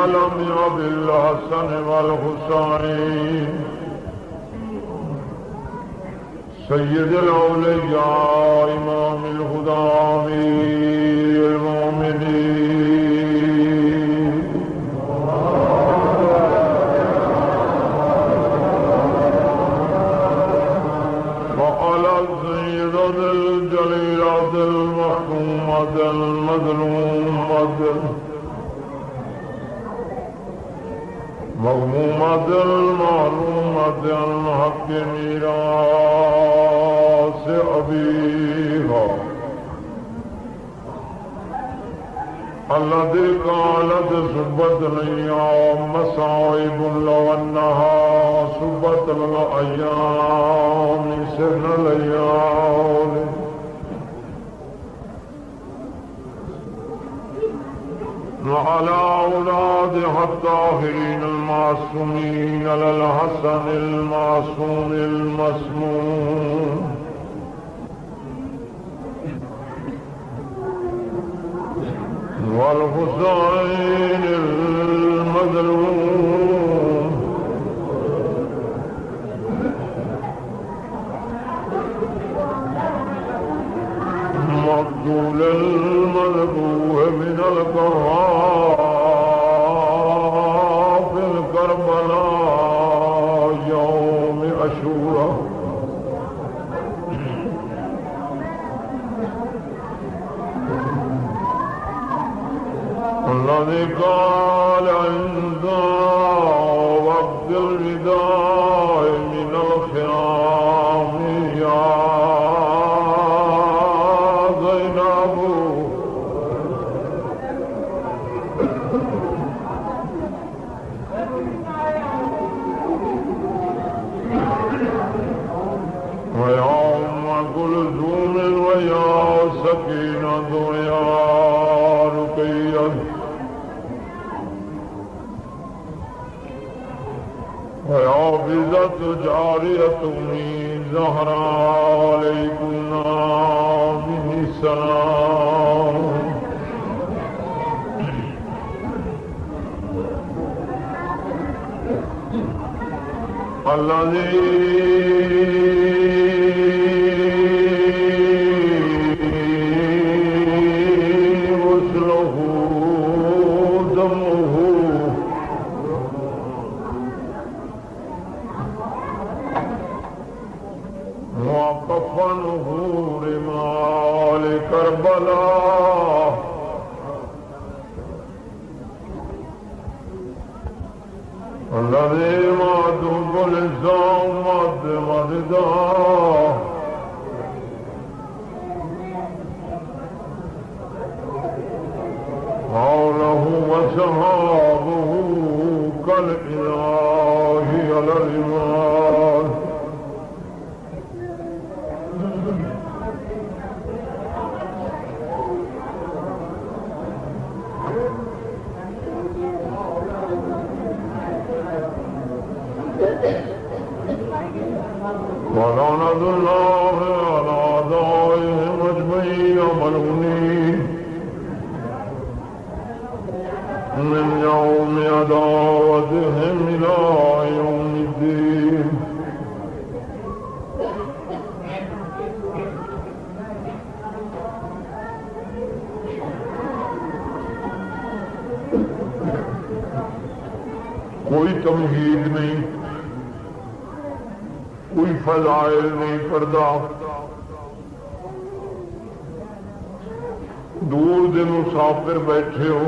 العالم وبالحسن والحسين سيد الأولياء إمام الهدى أمير المؤمنين وعلى السيدة الجليلة المحكومة المظلومة مغمومة المعلومة الحق ميراث أبيها الذي قالت سبت الأيام مصائب لو أنها سبت الأيام سن الليالي وعلى أولادها الطاهرين المعصومين للحسن المعصوم المسموم والحسين المظلوم مقتول المذبوح من القراب في الكربلاء يوم عاشوراء الذي قال عند وقت الوداع من الخيام يا زينب ويا أم كلثوم ويا سكينة ويا رقية وحافظة جارية من زهراء عليكم من السلام الذي غسله دمه وكفنه رمال كربلاء الذي معدوب للزوم مدده حوله وسهابه كالإله على الرمال ولعنة الله على أعدائهم أجمعين وملعونين من يوم عداوتهم إلى يوم الدين کوئی تمہید نہیں، کوئی فضائل نہیں کرتا، دور دے مسافر بیٹھے ہو،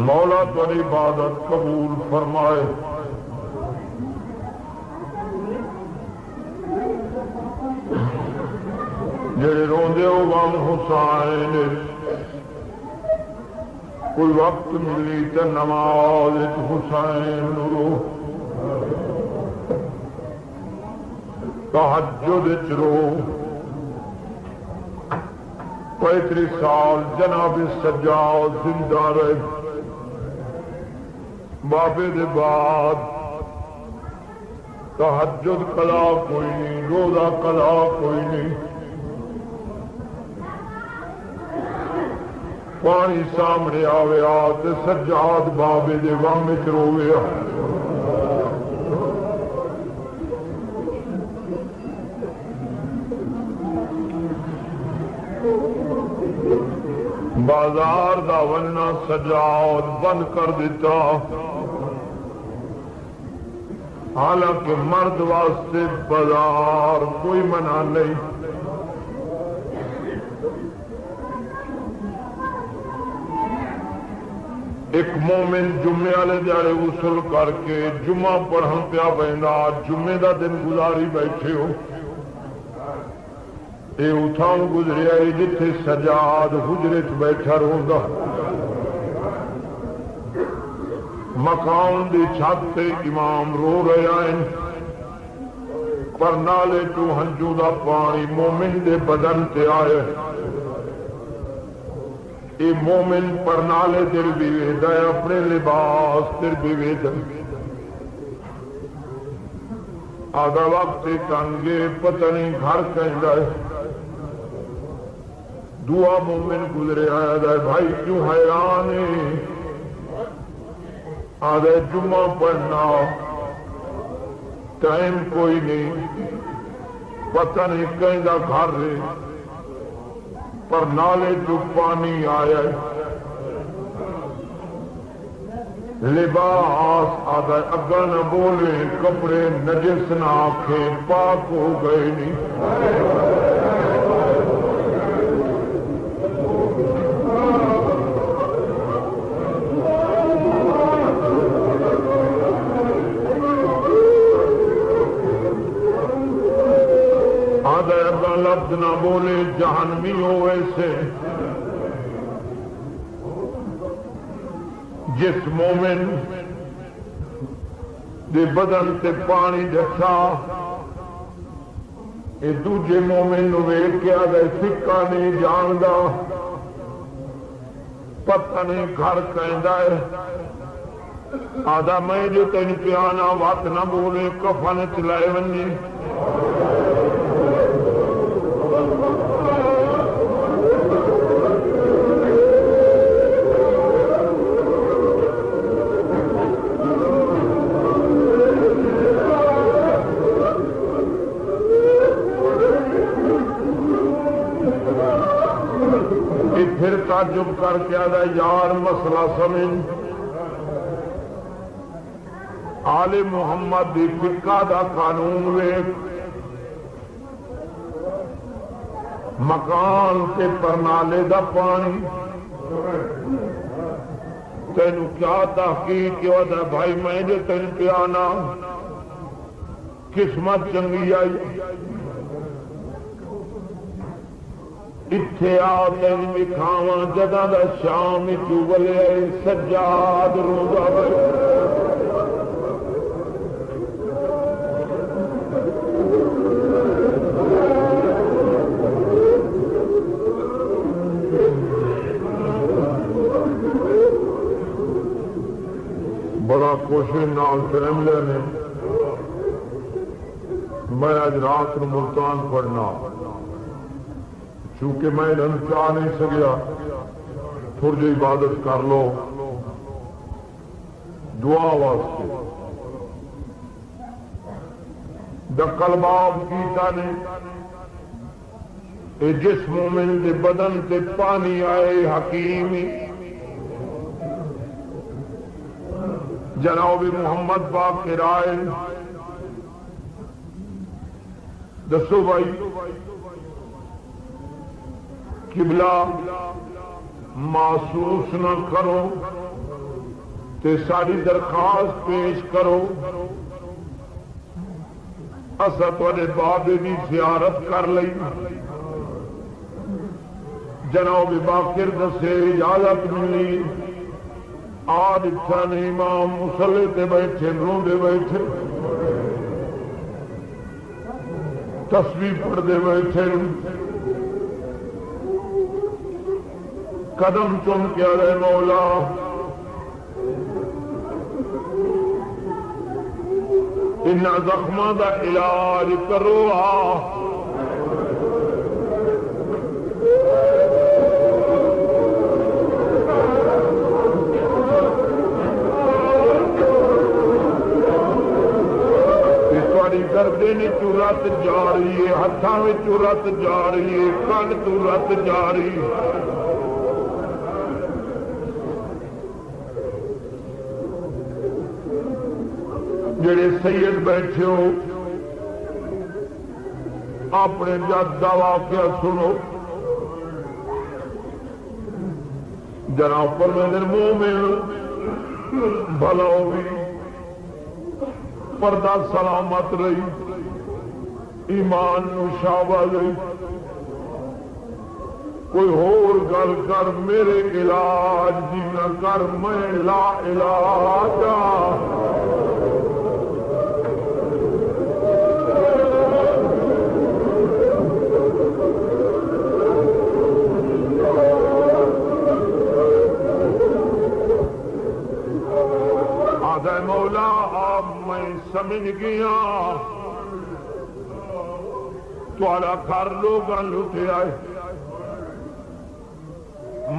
مولا تیری عبادت قبول فرمائے۔ جڑے روندے ہو غم حسین، کوئی وقت ملی تے نماز حسین رو، تہجد رو، 35 سال جناب سجاد زندہ رہے، بابے دے بعد تہجد کلا کوئی نہیں، رو دا قضا کوئی نہیں. پانی سامنے آویا تے سجاد بابے دے غم وچ رویا. بازار دا وننا سجاد بند کر دیتا. حالانکہ مرد واسطے بازار کوئی منع نہیں. ایک مومن جمعے والے دیہڑے غسل کر کے جمعہ پڑھن پیا پیندا. جمعے دا دن گزاری بیٹھے ہو. اے اتھاں گزریا جتھے سجاد حجرے چ بیٹھا رہندا. مکان دی چھت تے امام رو رہا ہے پر نالے تو ہنجو دا پانی مومن دے بدن تے آیا. اے مومن پر نالے دل بھی ویدا ہے اپنے لباس دل بھی ویدا. آدھا وقت کنگے پتہ نہیں گھر کہندا ہے. دعا مومن گزرے آیا بھائی کیوں حیران ہے. آدھے جمعہ پڑھنا ٹائم کوئی نہیں پتہ نہیں کہیں دا گھر ہے پر نالے جو پانی آیا لباس آدھے اگا نہ بولے کپڑے نجس نہ آنکھیں پاک ہو گئے نہیں. لفظ نہ بولے جہنمی ہو ویسے. جس مومن دے بدن تے پانی ڈٹھا اے دوجے مومن نو ویکھ کے آدھے سکا نہیں جاندا پتہ نہیں گھر کہندا ہے. آدھا میں جو تین پیانا وقت نہ بولے کفن چلائے ونجی. پھر تعجب کر کے آدھا یار مسئلہ سمجھ. آل محمد دی فقہ دا قانون ویکھ. مکان کے پرنالے دا پانی تینو کیا تحقیق کیا دا بھائی میں جو تین پیانا قسمت چنگی آئی. اتھے آ تین وکھاواں جگہ دا شام چوبلے سجاد روزہ بڑا کوشش نال ٹائم لینے. میں آج رات نو ملتان پڑھنا چونکہ میں انہوں چاہ نہیں سکیا. تھوڑی جی عبادت کر لو دعا واسطے. دقل باب کیتا نے اے جس مومن دے بدن تے پانی آئے حکیمی جناب محمد باقر آئے. دسو بھائی قبلہ محسوس نہ کرو تے ساری درخواست پیش کرو. اسا تواڈے بابے دی زیارت کر لئی. جناب باقر دسے اجازت ملی. آج اچھا نہیں امام مصلی تے بیٹھے روندے بیٹھے تسبیح پڑھتے بیٹھے قدم چوم کے آئے مولا ان زخماں دا علاج کرو گردے نے رت جا رہی ہے، ہاتھوں میں رت جا رہی ہے، کن تو رت جا رہی ہے۔ جڑے سید بیٹھے ہو اپنے جد کا واقعہ سنو۔ جناب فرماتے ہیں مومن بھلا ہوئی، پردہ سلامت رہی، ایمان نشابہ رہی، کوئی اور گل کر میرے علاج دی نہ کر، میں لا علاج مولا آپ میں سمجھ گیا تھوڑا گھر لوگ لٹے آئے،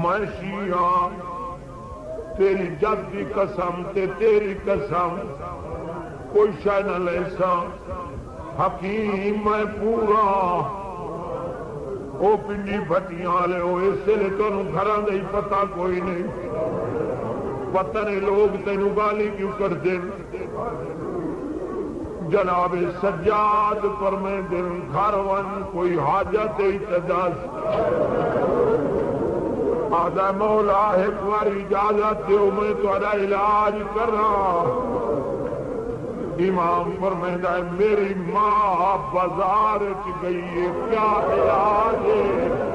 میں شیعہ تیری جد کی قسم تے تیری قسم کوئی شے نہ لیسا، حکیم میں پورا وہ پنڈی بھٹیاں والے ہو، اس لیے تمہیں گھراں دے پتہ کوئی نہیں، پتہ نہیں لوگ تینوں گالی کیوں کرتے۔ جناب سجاد پر میں دن گھر ون کوئی حاجت اجازت آدھا مولا ایک بار اجازت دیو میں تھوڑا علاج کر رہا۔ امام فرمائندا ہے میری ماں بازار گئی ہے، کیا علاج ہے؟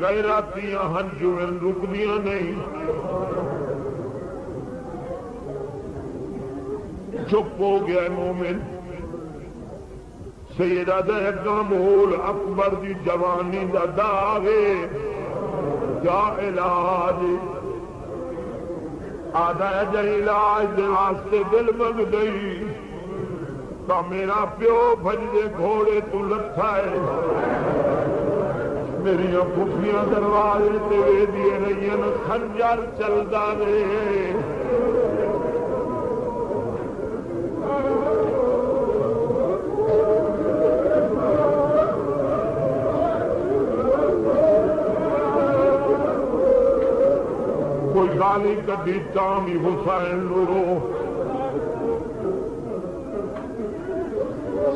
غیراتیاں ہنجویں رکدیاں نہیں، چپ ہو گیا مومن۔ سیدہ دہگاں بول اکبر دی جوانی دا داغے کیا علاج آدھا جا علاج دے واسطے دل منگ گئی تو میرا پیو بھجدے گھوڑے تو لٹھا ہے، میری پھوپھیاں دروازے تے دیے رہی خنجر چلتا رہے۔ کوئی گالی کدی بھی حسین لورو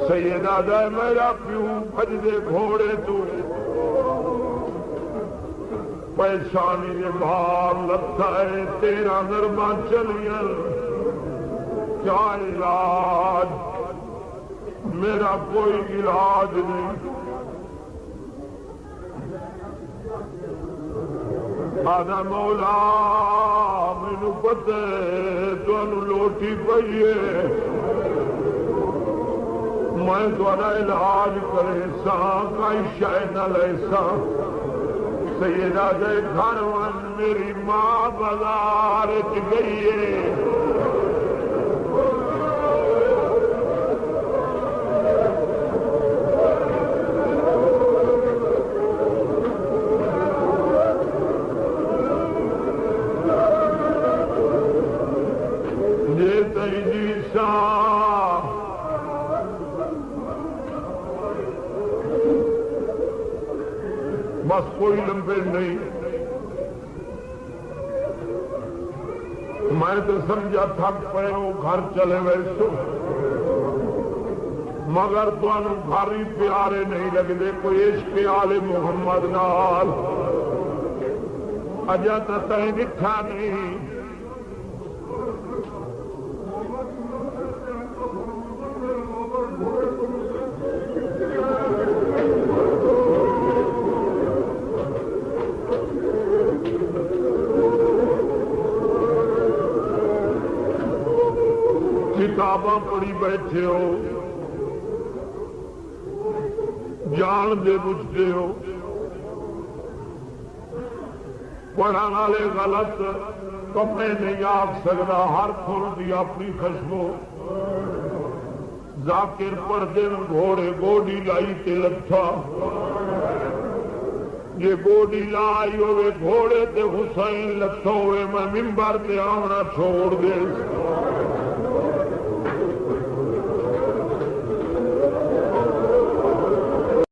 سیدہ دے میرا پیو بھجدے گھوڑے تو پریشانی کے بھار لگتا ہے، تیرا نرما چلیا کیا علاج؟ میرا کوئی علاج نہیں۔ آدھا مولا مینو پتہ تمہیں لوٹی پئی ہے، میں تھوڑا علاج کرے سا کئی شے نہ لے سا۔ سیدہ دے گھر ون میری ماں بازار گئی ہے، جی تیجی سا بس کوئی لمبے نہیں، میں تو سمجھا تھک پے ہو گھر چلے ویسو، مگر تمہیں گھر ہی پیارے نہیں لگتے کوئی عشق آل محمد نال اجا تو تہیں دکھا نہیں۔ کتاباں پڑھی بیٹھے ہو، جان دے بجھتے ہو، پڑھن والے غلط کپڑے نہیں آکھ سکتا، ہر فل دی اپنی خشبو، ذاکر پڑھتے گھوڑے گوڈی لائی تے لتھا، جے گوڈی لائی ہوئے گھوڑے تے حسین لتھا ہوئے میں ممبر تے آونا چھوڑ دے